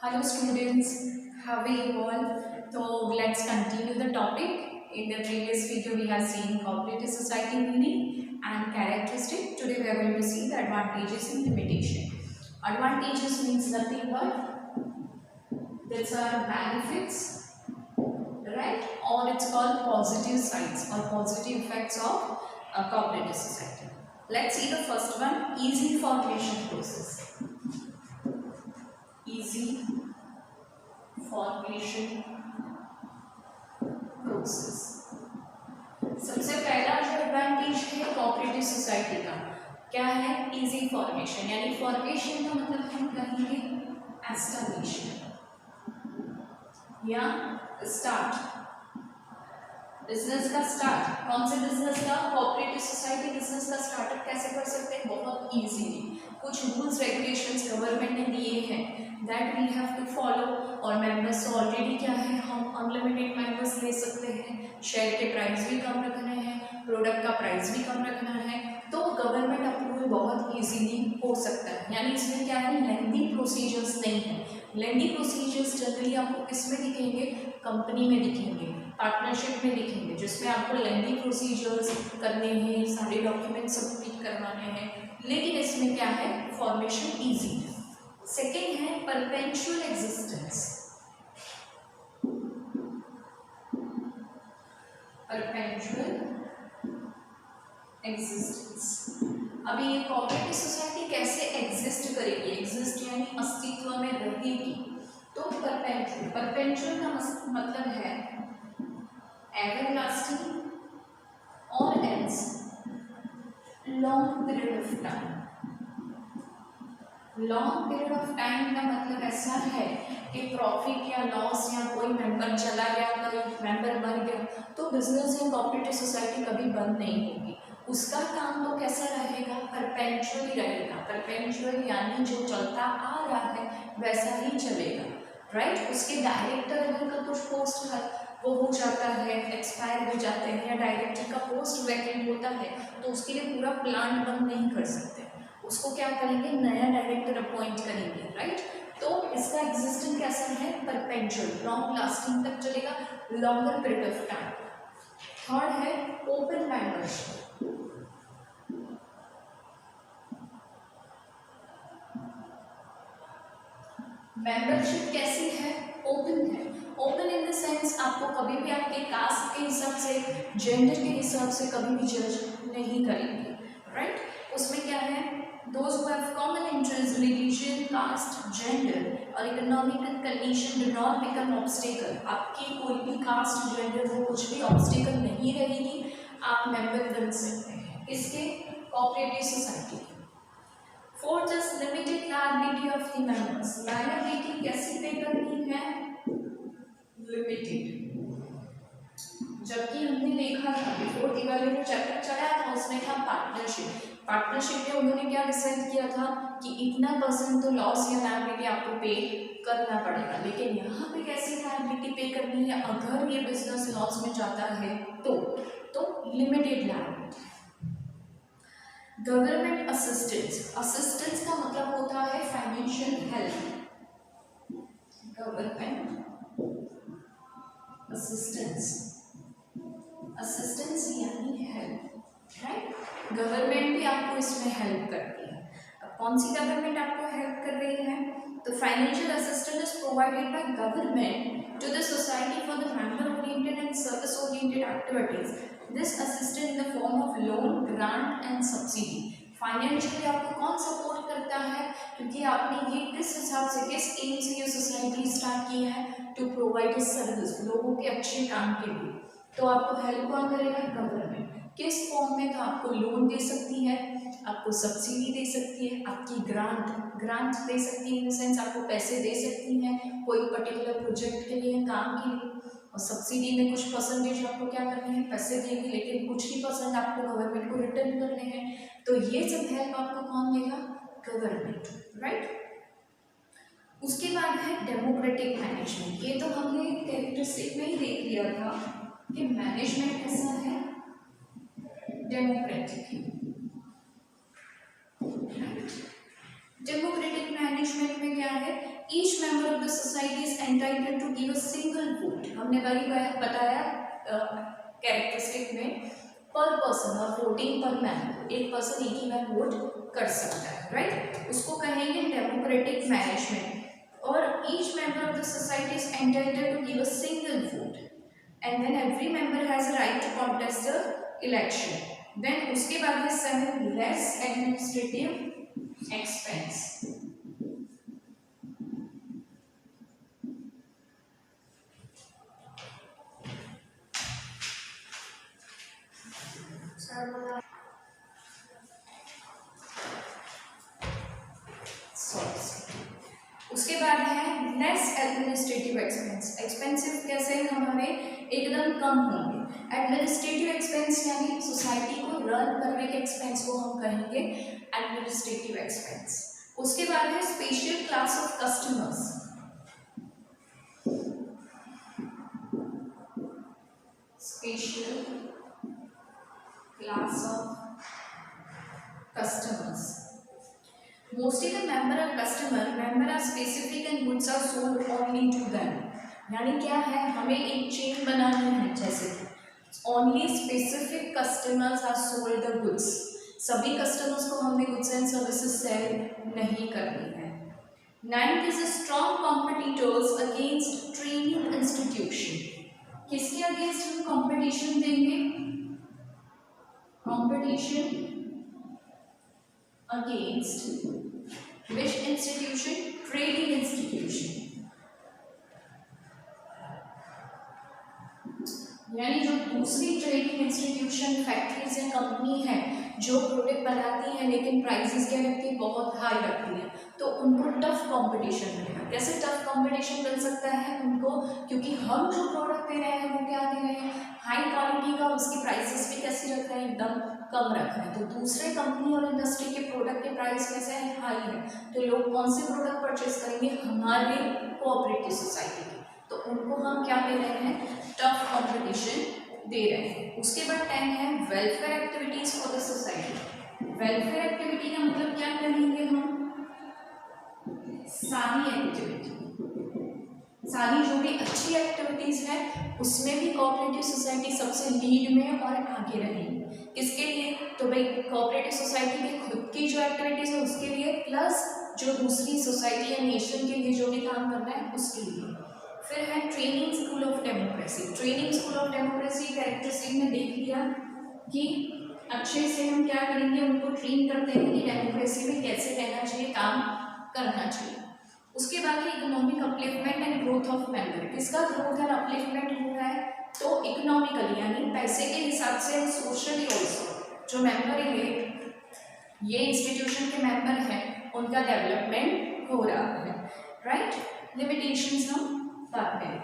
Hello students, how are you all? So let's continue the topic. In the previous video we have seen cooperative society meaning and characteristic. Today we are going to see the advantages and limitation. Advantages means nothing but these are benefits, right? Or it's called positive sides or positive effects of a cooperative society. Let's see the first one, easy formation process. Easy formation process. सबसे पहला जो advantage है cooperative society का क्या है, easy formation, यानी formation का मतलब हम कहेंगे एस्टैब्लिशमेंट या स्टार्ट, बिजनेस का स्टार्ट। कौन से बिजनेस का? कोऑपरेटिव सोसाइटी बिजनेस का स्टार्टअप कैसे कर सकते हैं? बहुत इजीली। कुछ रूल्स रेगुलेशंस गवर्नमेंट ने दिए हैं that we have to follow, और मेंबर्स ऑलरेडी क्या है, हम अनलिमिटेड मेंबर्स ले सकते हैं, शेयर के प्राइस भी कम रखना है, प्रोडक्ट का प्राइस भी कम रखना है, तो गवर्नमेंट अप्रूवल बहुत इजीली हो सकता है। यानी इसमें क्या है, लेंथी प्रोसीजर्स नहीं है। लेंथी प्रोसीजर्स जनरली आपको किस में दिखेंगे? कंपनी में दिखेंगे, पार्टनरशिप में दिखेंगे, जिसमें आपको लेंथी प्रोसीजर्स करने हैं, सारे डॉक्यूमेंट सबमिट करवाने हैं। लेकिन इसमें क्या है, फॉर्मेशन इजी है। सेकेंड है परपेचुअल एग्जिस्टेंस। Perpetual existence. अभी ये कोऑपरेटिव सोसाइटी कैसे एग्जिस्ट करेगी? एग्जिस्ट यानी अस्तित्व में रहेगी। तो परपेचुअल, परपेचुअल का मतलब है एवरलास्टिंग और else long period of time. Long period of time का मतलब ऐसा है कि प्रॉफिट या लॉस या कोई मेंबर चला गया, कोई मेंबर मर गया, तो बिजनेस या कोऑपरेटिव सोसाइटी कभी बंद नहीं होगी। उसका काम तो कैसा रहेगा? परपेचुअली रहेगा। परपेचुअल यानी जो चलता आ रहा है वैसा ही चलेगा, राइट। उसके डायरेक्टर अगर का कुछ पोस्ट है वो हो जाता है, एक्सपायर हो जाते हैं, या डायरेक्टर का पोस्ट वैकेंट होता है, तो उसके लिए पूरा प्लांट बंद नहीं कर सकते। उसको क्या करेंगे, नया डायरेक्टर अपॉइंट करेंगे, राइट। तो इसका एग्जिस्टेंस कैसा है? परपेचुअल, लॉन्ग लास्टिंग तक चलेगा, longer period of time. Third है ओपन मेंबरशिप। मेंबरशिप कैसी है? ओपन है। ओपन इन द सेंस आपको कभी भी आपके कास्ट के हिसाब से, जेंडर के हिसाब से कभी भी जज नहीं करेंगे, राइट। उसमें क्या है, those who have common interests, religion, caste, gender और economic condition do not become obstacle। आपकी कोई भी कास्ट, जेंडर, वो कुछ भी ऑब्स्टिकल नहीं रहेगी, आप मेंबर बन सकते हैं इसके cooperative society. Fourth is limited liability of the members. Liability कैसी पे करनी है? लिमिटेड। जबकि हमने देखा था बिफोर दिवाली जो चैप्टर चला था उसमें था पार्टनरशिप। पार्टनरशिप में उन्होंने क्या डिसाइड किया था कि इतना % तो लॉस या लायबिलिटी आपको पे करना पड़ेगा। लेकिन यहाँ पे कैसी लायबिलिटी पे करनी है? अगर ये बिजनेस लॉस में जाता है तो limited liability. Government assistance. Assistance का मतलब होता है financial help. Government assistance, assistance यानी हेल्प, राइट। गवर्नमेंट भी आपको इसमें हेल्प करती है। अब कौन सी गवर्नमेंट आपको हेल्प कर रही है? तो financial assistance is provided by government to the society for the member oriented and service oriented activities. This assistance in the form of loan, grant and subsidy. Financially आपको कौन सपोर्ट करता है? क्योंकि आपने ये किस हिसाब से, किस एम से ये सोसाइटी स्टार्ट की है? टू प्रोवाइड सर्विस, लोगों के अच्छे काम के लिए। तो आपको हेल्प कौन करेगा? गवर्नमेंट। किस फॉर्म में? तो आपको लोन दे सकती है, आपको सब्सिडी दे सकती है, आपकी ग्रांट दे सकती है, इन द सेंस आपको पैसे दे सकती हैं कोई पर्टिकुलर प्रोजेक्ट के लिए, काम के लिए। और सब्सिडी में कुछ % आपको क्या करने हैं? पैसे देंगे, लेकिन कुछ ही % आपको गवर्नमेंट को रिटर्न करने हैं। तो ये सब हेल्प आपको कौन देगा? Government, right. उसके बाद है डेमोक्रेटिक मैनेजमेंट। ये तो हमने कैरेक्टरिस्टिक में ही देख लिया था कि मैनेजमेंट कैसा है? डेमोक्रेटिक। डेमोक्रेटिक मैनेजमेंट में क्या है? Each member of the society is entitled to give a single vote. हमने वही बताया कैरेक्टरिस्टिक में, पर पर्सन और वोटिंग पर मेंबर, एक पर्सन एक ही बार वोट कर सकता है, राइट। उसको कहेंगे डेमोक्रेटिक मैनेजमेंट। और each member of the society is entitled to give a single vote and then every member has a right to contest the election. Then उसके बाद है 7 लेस एडमिनिस्ट्रेटिव एक्सपेंस। उसके बाद है लेस एडमिनिस्ट्रेटिव एक्सपेंस। एक्सपेंसिव कैसे हमारे एकदम कम होंगे। एडमिनिस्ट्रेटिव एक्सपेंस यानी सोसाइटी को रन करने के एक्सपेंस को हम कहेंगे एडमिनिस्ट्रेटिव एक्सपेंस। उसके बाद है special class of customers. Special class of customers. Mostly the member are customer, member are specific and goods are sold only to them। यानी क्या है, हमें एक चेन बनानी है, जैसे only specific customers are sold the goods। सभी customers को हमने गुड्स एंड सर्विसेज सेल नहीं करनी है। 9th is a strong competitors against training institution। किसके अगेंस्ट हम कंपटीशन देंगे? Competition against which institution? Training institution। यानी जो दूसरी ट्रेडिंग इंस्टीट्यूशन, फैक्ट्रीज या कंपनी है जो प्रोडक्ट बनाती है लेकिन प्राइसेस क्या रखती है, बहुत हाई रखती है, तो उनको टफ कंपटीशन मिलेगा। कैसे टफ कंपटीशन मिल सकता है उनको? क्योंकि हम जो प्रोडक्ट दे रहे हैं वो क्या दे रहे हैं, हाई क्वालिटी का, उसकी प्राइसेस भी कैसी रख रहे हैं, एकदम कम रख रहे हैं। तो दूसरे कंपनी और इंडस्ट्री के प्रोडक्ट के प्राइस कैसे है, हाई है, तो लोग कौन से प्रोडक्ट परचेज करेंगे, हमारे कोऑपरेटिव सोसाइटी के, तो उनको हम क्या दे रहे हैं, टफ कंपटीशन दे रहे हैं। उसके बाद 10 है welfare activities for the society. Welfare activity का मतलब क्या कहेंगे हम, सारी एक्टिविटी, सारी जो भी अच्छी एक्टिविटीज है उसमें भी कोऑपरेटिव सोसाइटी सबसे लीड में और आगे रहेगी। किसके लिए? तो भाई कोऑपरेटिव सोसाइटी की खुद की जो एक्टिविटीज है उसके लिए, प्लस जो दूसरी सोसाइटी या नेशन के लिए जो भी काम करना है उसके लिए। फिर है training school of democracy. Training school of democracy characteristic में देख लिया कि अच्छे से हम क्या करेंगे, उनको ट्रेन करते हैं कि डेमोक्रेसी में कैसे रहना चाहिए, काम करना चाहिए। उसके बाद है economic upliftment and growth of member. किसका ग्रोथ एंड अपलिफ्टमेंट हो रहा है? तो इकोनॉमिकली यानी पैसे के हिसाब से, सोशली ऑल्सो जो मेंबर है ये इंस्टीट्यूशन के मेंबर हैं उनका डेवलपमेंट हो रहा है, राइट। लिमिटेशंस हम बात करें।